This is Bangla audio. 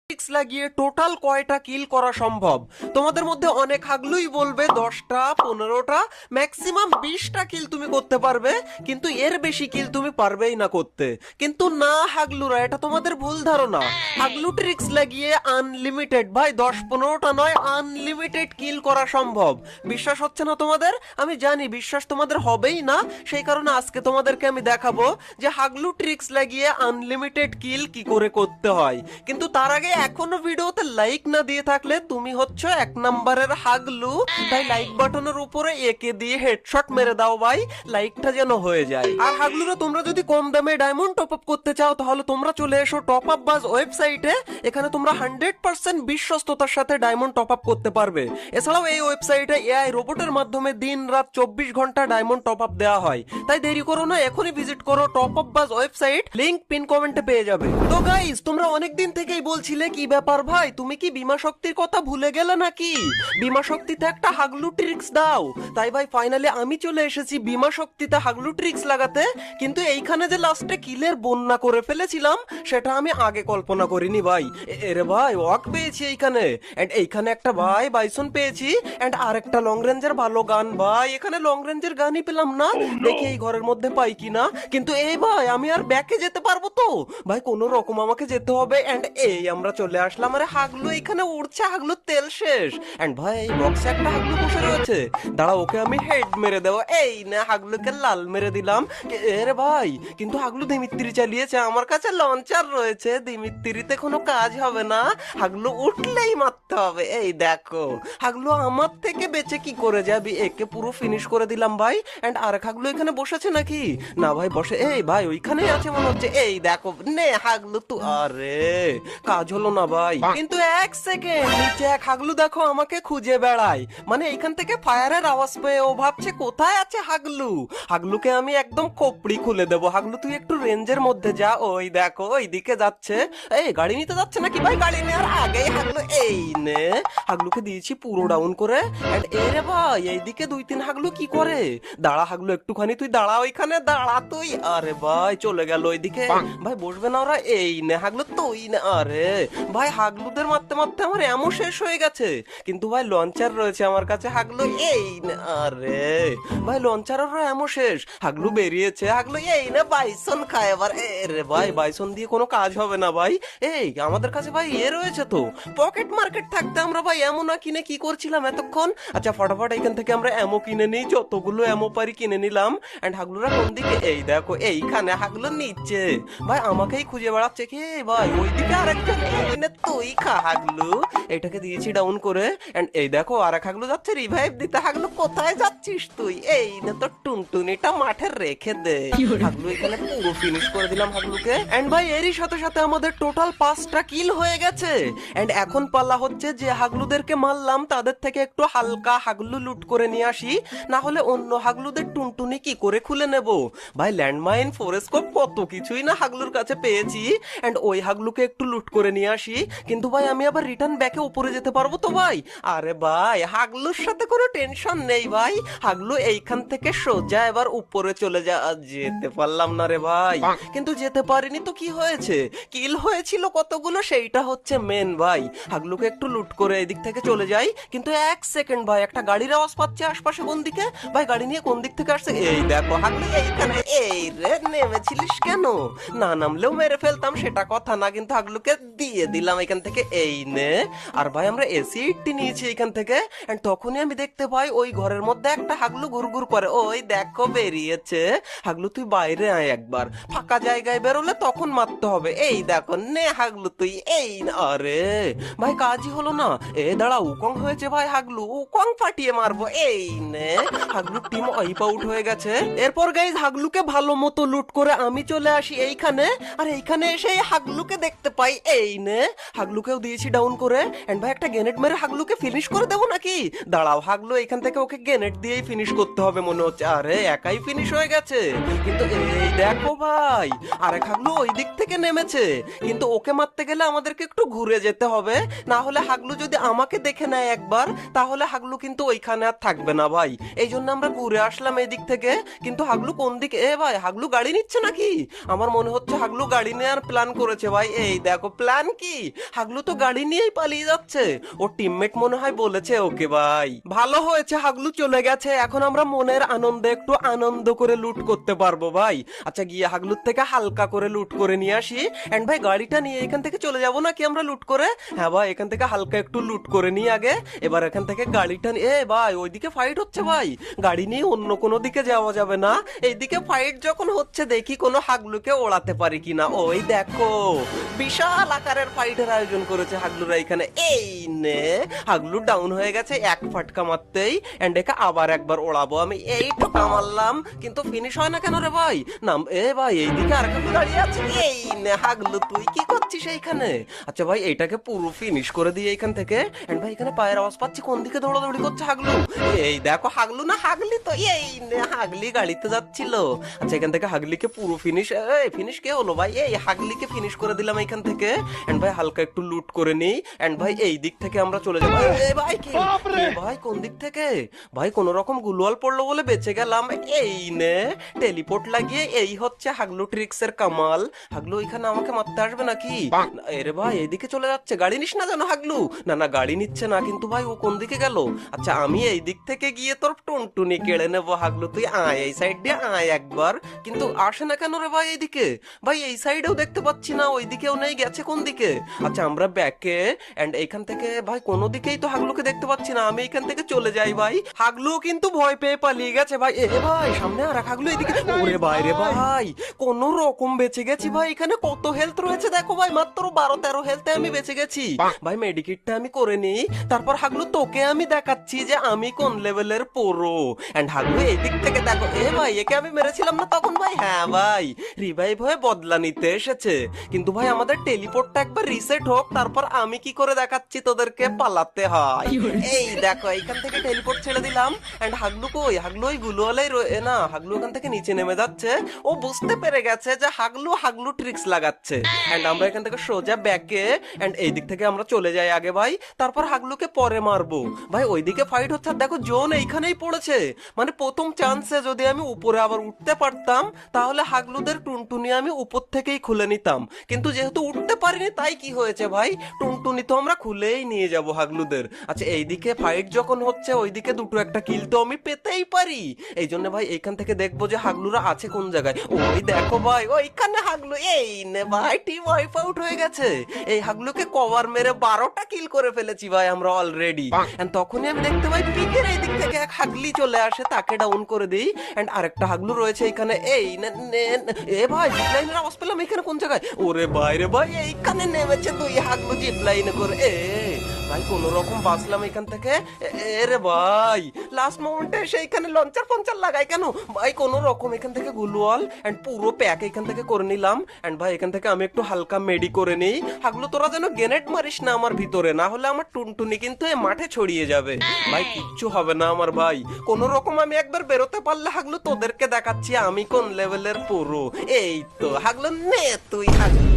ট্রিক্স লাগিয়ে টোটাল কয়টা কিল করা সম্ভব? তোমাদের মধ্যে অনেক হাগলুই বলবে 10টা 15টা ম্যাক্সিমাম 20টা কিল তুমি করতে পারবে, কিন্তু এর বেশি কিল তুমি পারবেই না করতে। কিন্তু না হাগলুরা, এটা তোমাদের ভুল ধারণা। হাগলু ট্রিক্স লাগিয়ে আনলিমিটেড, ভাই 10-15টা নয়, আনলিমিটেড কিল করা সম্ভব। বিশ্বাস হচ্ছে না তোমাদের? আমি জানি বিশ্বাস তোমাদের হবেই না, সেই কারণে আজকে তোমাদেরকে আমি দেখাবো যে হাগলু ট্রিক্স লাগিয়ে আনলিমিটেড কিল কি করে করতে হয়। কিন্তু তার আগে এখনো ভিডিওতে লাইক না দিয়ে থাকলে তুমি হচ্ছ 1 নম্বরের হাগলু, তাই লাইক বাটনের উপরে একে দিয়ে হেডশট মেরে দাও ভাই, লাইকটা যেন হয়ে যায়। আর হাগলুরা, তোমরা যদি কম দামে ডায়মন্ড টপ আপ করতে চাও তাহলে তোমরা চলে এসো টপ আপ বাজ ওয়েবসাইটে। এখানে তোমরা 100% বিশ্বস্ততার সাথে ডায়মন্ড টপ আপ করতে পারবে। এছাড়াও এই ওয়েবসাইটে এআই রোবটের মাধ্যমে দিন রাত 24 ঘন্টা ডায়মন্ড টপ আপ দেওয়া হয়। তাই দেরি করো না, এখনই ভিজিট করো টপ আপ বাজ ওয়েবসাইট, লিংক পিন কমেন্টে পেয়ে যাবে। তো গাইস, তোমরা অনেকদিন থেকেই বলছিলে কি ব্যাপার ভাই, তুমি কি বিমা শক্তির কথা ভুলে গেলে নাকি? বিমা শক্তিতে একটা হাগলু ট্রিক্স দাও। তাই ভাই ফাইনালি আমি চলে এসেছি বিমা শক্তিতে হাগলু ট্রিক্স লাগাতে। কিন্তু এইখানে যে লাস্টে কিলের বন্যা করে ফেলেছিলাম সেটা আমি আগে কল্পনা করিনি ভাই। এরে ভাই ওয়াক পেয়েছি এইখানে, এন্ড এইখানে একটা ভাই বাইসন পেয়েছি, এন্ড আরেকটা লং রেঞ্জের ভালো গান। ভাই এখানে লং রেঞ্জের গানই পেলাম না, দেখি এই ঘরের মধ্যে পাই কিনা। কিন্তু এই ভাই আমি আর ব্যাকে যেতে পারবো তো? ভাই কোন রকম আমাকে যেতে হবে। এন্ড এই আমরা চলে আসলাম। আরে হাগলু এখানে উড়ছে, হাগলুর তেল শেষ। এন্ড ভাই এই বক্সে একটা হাগলু বসে রয়েছে, দাঁড়া ওকে আমি হেড মেরে দেবো। এই না, হাগলুকে লাল মেরে দিলাম। এরে ভাই কিন্তু হাগলু দিমিত্রি চালিয়েছে, আমার কাছে লঞ্চার রয়েছে, দিমিত্রিতে কোনো কাজ হবে না, হাগলু উঠলেই মারতে হবে। এই দেখো হাগলু আমার থেকে বেঁচে কি করে যাবি, একে পুরো ফিনিশ করে দিলাম ভাই। এন্ড আরেক হাগলু এখানে বসেছে নাকি? না ভাই বসে, এই ভাই ওইখানেই আছে মনে হচ্ছে। এই দেখো নে হাগলু তু, আরে কাজ হলো না ভাই। কিন্তু 1 সেকেন্ড, নিচে এক হাগলু দেখো আমাকে খুঁজে বেড়ায়, মানে এইখান থেকে ফায়ারের আওয়াজ পেয়ে ও ভাবছে কোথায় আছে হাগলু। হাগলুকে আমি একদম কোপড়ি খুলে দেবো। হাগলু তুই একটু রেঞ্জের মধ্যে যা, ওই দেখো ওই দিকে যাচ্ছে। এই গাড়ি নিতে যাচ্ছে নাকি ভাই? গাড়ি নেওয়ার আগেই হাগলু, এই নে হাগলুকে দিয়েছি পুরো ডাউন করে। এন্ড এই রে ভাই এইদিকে 2-3 হাগলু কি করে? দাঁড়া হাগলু একটুখানি, তুই দাঁড়া ওইখানে দাঁড়া তুই। আরে ভাই চলে গেল ওইদিকে। ভাই বসবে না ওরা? এই নে হাগলু তুই না। আরে ভাই হাগলুদের মারতে মারতে আমার এমন শেষ হয়ে গেছে, কিন্তু ভাই লঞ্চার রয়েছে আমার কাছে। হাগলু এই না, আরে ভাই লঞ্চারেরও এমন শেষ। হাগলু বেরিয়েছে, হাগলু এই না বাইসন খায় এবার। রে ভাই বাইসন দিয়ে কোনো কাজ হবে না ভাই। এই আমাদের কাছে ভাই রয়েছে তো, পকেট মার্কেট থাকতে আমরা ভাই এমো না কিনে কি করছিলাম এতক্ষণ। আচ্ছা ফটাফট এখান থেকে আমরা এমো কিনে নিই, যতগুলো এমো পারি কিনে নিলাম। এন্ড হাগলুরা কোন দিকে? এই দেখো এইখানে, হাগলু নিচে। ভাই আমাকেই খুঁজে বেড়াচ্ছে কি ভাই? ওইদিকে আরেকজন, এই না তুই খা হাগলু। এটাকে দিয়েছি ডাউন করে। এন্ড এই দেখো আরেক হাগলু যাচ্ছে রিভাইভ দিতে। হাগলু কোথায় যাচ্ছিস তুই? এই না তো টুনটুনিটা মাঠে রেখে দে। হাগলু এখানে পুরো ফিনিশ করে দিলাম হাগলুকে। এন্ড ভাই এরই সাথে সাথে আমাদের টোটাল 5টা কিল হয়ে গেছে। এন্ড এখন পাল্লা হচ্ছে যে হাগলুদেরকে মারলাম তাদের থেকে একটু হালকা হাগলু লুট করে নিয়ে আসি, না হলে অন্য হাগলুদের টুনটুনি কি করে খুলে নেব। ভাই ল্যান্ডমাইন ফোরেস্কোপ কত কিছুই না হাগলুর কাছে পেয়েছি। এন্ড ওই হাগলুকে একটু লুট করে নিয়ে আসি। কিন্তু ভাই আমি আবার রিটার্ন ব্যাকে উপরে যেতে পারবো তো ভাই? আরে ভাই হাগলুর সাথে কোনো টেনশন নেই ভাই, হাগলু এইখান থেকে সোজা এবার উপরে চলে যা। যেতে পারলাম না রে ভাই, কিন্তু যেতে পারিনি তো কি হয়েছে, কিল হয়েছিল কতগুলো সেইটা হচ্ছে মেন ভাই। হাগলুকে একটু লুট করে এদিক থেকে চলে যাই। কিন্তু 1 সেকেন্ড ভাই, একটা গাড়ির আওয়াজ পাচ্ছে আশপাশে। কোন দিকে ভাই? গাড়ি নিয়ে কোন দিক থেকে আসছে? এই দেখো হাগলু এইখানে। এই রে নেমেছিলিস কেন? না নামলেও মেরে ফেলতাম সেটা কথা না, কিন্তু হাগলুকে দিয়ে দিলাম এখান থেকে। এই নে। আর ভাই আমরা এসি 80 নিয়েছি এখান থেকে। এন্ড তখনই আমি দেখতে পাই ওই ঘরের মধ্যে একটা হাগলু ঘুরঘুর করে। ওই দেখো বেরিয়েছে। হাগলু তুই বাইরে আয় একবার, ফাঁকা জায়গায় বেরোলে তখন মারতে হবে। এই দেখো নে হাগলু তুই। এই আরে ভাই কাজই হলো না। এ দাঁড়া উকং হয়েছে ভাই হাগলু, উকং ফাটিয়ে মারবো। এই নে হাগলু টিম ওয়াইপ আউট হয়ে গেছে। এরপর গাইজ হাগলুকে ভালো মতো লুট করে আমি চলে আসি এইখানে। আর এইখানে এসে হাগলুকে দেখতে পাই। এই নে হাগলুকেও দিয়েছি ডাউন করে। এন্ড ভাই একটা গ্রেনেড মেরে হাগলুকে ফিনিশ করে দেবো নাকি? দাঁড়াও হাগলু এখান থেকে ওকে গ্রেনেড দিয়েই ফিনিশ করতে হবে মনে হচ্ছে। আরে একাই ফিনিশ হয়ে গেছে। কিন্তু এই দেখো ভাই আরেক হাগলু ওই দিক থেকে নেমেছে, কিন্তু ওকে মারতে গেলে আমাদেরকে একটু ঘুরে যেতে হবে, না হলে হাগলু যদি আমাকে দেখে নেয় একবার তাহলে হাগলু কিন্তু ওইখানে আর থাকবে না ভাই। এই জন্য আমরা ঘুরে আসলাম এই দিক থেকে। কিন্তু হাগলু কোন দিকে? এ ভাই হাগলু গাড়ি নিচ্ছে নাকি? আমার মনে হচ্ছে হাগলু গাড়ি নেওয়ার প্ল্যান করেছে ভাই। এই দেখো প্ল্যান কি হাগলু তো গাড়ি নিয়েই পালিয়ে যাচ্ছে, ওর টিমমেট মনে হয় বলেছে ওকে। ভাই ভালো হয়েছে হাগলু চলে গেছে, এখন আমরা মনের আনন্দে একটু আনন্দ করে লুট করতে পারবো ভাই। আচ্ছা গিয়ে হাগলুর থেকে হালকা করে লুট করে নিয়ে আসি। এন্ড ভাই গাড়িটা নিয়ে এখান থেকে চলে যাবো নাকি আমরা লুট করে? হ্যাঁ ভাই এখান থেকে হালকা একটু লুট করে নিই আগে, এবার এখান থেকে গাড়িটা নিয়ে ভাই ওইদিকে ফাইট হচ্ছে ভাই, গাড়ি নিয়ে অন্য কোনো দিকে যাওয়া যাবে না, এইদিকে ফাইট যখন হচ্ছে দেখি কোনো হাগলুকে ওড়াতে পারি কিনা। ওই দেখো বিশাল আকারের ফাইটের আয়োজন করেছে হাগলুরা এখানে। এই নে হাগলু ডাউন হয়ে গেছে এক ফাটকা মারতেই, এন্ড একে আবার একবার ওড়াবো আমি। এই টোকা মারলাম কিন্তু ফিনিশ হয় না কেন রে ভাই? নাম ভাই এইদিকে আর একটা দাঁড়িয়ে আছে। এই নে হাগলু তুই কি করছিস এইখানে? আচ্ছা ভাই এইটাকে পুরো ফিনিশ করে দিয়ে এখান থেকে। এন্ড ভাই এখানে পায়ের আওয়াজ পাচ্ছি, কোন দিকে দৌড়াদৌড়ি করছে হাগলু? এই দেখো হাগলু না হাগলি তো, এই নে হাগলি গাড়িতে যাচ্ছিল। আচ্ছা এখান থেকে হাগলিকে পুরো ফিনিশ, ফিনিশ কে হলো ভাই? এই হাগলিকে ফিনিশ করে দিলাম এখান থেকে। এন্ড ভাই হালকা একটু লুট করে নিই। এন্ড ভাই এই দিক থেকে আমরা চলে যাবো। ভাই কি ভাই কোন দিক থেকে? ভাই কোন রকম গুলওয়াল পড়লো বলে বেঁচে গেলাম। এই নে টেলিপোর্ট লাগিয়ে, এই হচ্ছে হাগলু ট্রিক্স এর কামাল। হাগলু এখানে আমাকে মারতে আসবে নাকি? এরে ভাই এইদিকে চলে যাচ্ছে, গাড়ি নিস না যেন হাগলু। না না গাড়ি নিচ্ছে না, কিন্তু ভাই ও কোন দিকে গেল? আচ্ছা আমি এই দিক থেকে গিয়ে তোর টুনটুনি কেড়ে নেবো হাগলু, তুই আয় এই সাইড দিয়ে আয় একবার। কিন্তু আসে না কেন রে ভাই এইদিকে? ভাই এই সাইডেও দেখতে পাচ্ছি না, ওইদিকেও নেই, গেছে কোন দিকে? আচ্ছা আমরা ব্যাকে, এন্ড এইখান থেকে ভাই কোনো দিকেই তো হাগলুকে দেখতে পাচ্ছি না, আমি এখান থেকে চলে যাই ভাই। হাগলু কিন্তু ভয় পেয়ে পালিয়ে গেছে ভাই। ভাই সামনে আর এক হাগলু এদিকে। ওরে ভাই রে ভাই কোন রকম বেঁচে গেছি ভাই, এখানে কত হেলথ রয়েছে দেখো ভাই, মাত্র 12-13 হেলথে আমি বেঁচে গেছি ভাই। মেডিকিটটা আমি করে নিই, তারপর হাগলু তোকে আমি দেখাচ্ছি যে আমি কোন লেভেলের প্রো। এন্ড হাগলু এই দিক থেকে দেখো, ভাই একে আমি মেরেছিলাম না তখন ভাই? হ্যাঁ ভাই রিভাইভ হয়ে বদলা নিতে এসেছে, কিন্তু ভাই আমাদের টেলিপোর্টটা একবার রিসেট হোক, তারপর আমি কি করে দেখাচ্ছি তোদেরকে পালাতে হয়। এই দেখো এইখান থেকে টেলিপোর্ট ছেড়ে দিলাম। এন্ড হাগলু কই? হাগলু ওই গুলোয়ালাই না, হাগলু ওখান থেকে নিচে নেমে যাচ্ছে, ও বুঝতে পেরে গেছে যে হাগলু ট্রিক্স লাগাচ্ছে। এন্ড আমরা এখান থেকে সোজা ব্যাকে, এন্ড এই দিক থেকে আমরা চলে যাই আগে ভাই, তারপর হাগলুকে পরে মারবো ভাই। ওইদিকে ফাইট হচ্ছে, আর দেখো জোন এইখানেই পড়েছে, মানে প্রথম চান্সে যদি আমি উপরে আবার উঠতে পারতাম তাহলে হাগলুদের টুনটুনি আমি উপর থেকেই খুলে নিতাম, কিন্তু যেহেতু উঠতে পারিনি তাই কি হয়েছে ভাই, টুনটুনি তো আমরা খুলেই নিয়ে যাব হাগলুদের। আচ্ছা এইদিকে ফাইট যখন হচ্ছে ওইদিকে দুটো একটা কিল তো আমি পেতেই পারি, এই জন্য ভাই এইখান থেকে দেখবো যে হাগলুরা আছে কোন জায়গায়। ওই দেখো ভাই ওইখানে হাগলু। এই নে ভাই টিম ওয়াইপ আউট হয়ে গেছে, এই হাগলুকে কভার মেরে 12টা কিল করে ফেলেছি ভাই আমরা অলরেডি। এন্ড তখনই আমি দেখতে পাই পিকের এই দিক থেকে এক হাগলি চলে আসে, তাকে ডাউন করে দিই। এন্ড আরেকটা হাগলু রয়েছে এখানে। এই ভাই জিপলাইনের আওয়াজ পেলাম, এখানে কোন জায়গায়? ওরে ভাই রে ভাই এইখানে নেমেছে দুই হাগলু জিপলাইনে করে। ভাই কোন রকম বাঁচলাম এখান থেকে। রে ভাই লাস্ট মোমেন্টে সেইখানে লঞ্চার ফঞ্চার লাগাই কেন ভাই? কোন রকম এখান থেকে গুলওয়াল এন্ড পুরো প্যাক এখান থেকে করে নিলাম। এন্ড ভাই এখান থেকে আমি একটু হালকা মেডি করে নিই। হাগলু তোরা যেন গ্রেনেড মারিস না আমার ভিতরে, না হলে আমার টুনটুনি কিন্তু এই মাঠে ছড়িয়ে যাবে ভাই, কিচ্ছু হবে না আমার ভাই। কোন রকম আমি একবার বেরোতে পারলে হাগলু তোদেরকে দেখাচ্ছি আমি কোন লেভেলের পুরো। এই তো হাগলু নে তুই হাগলু।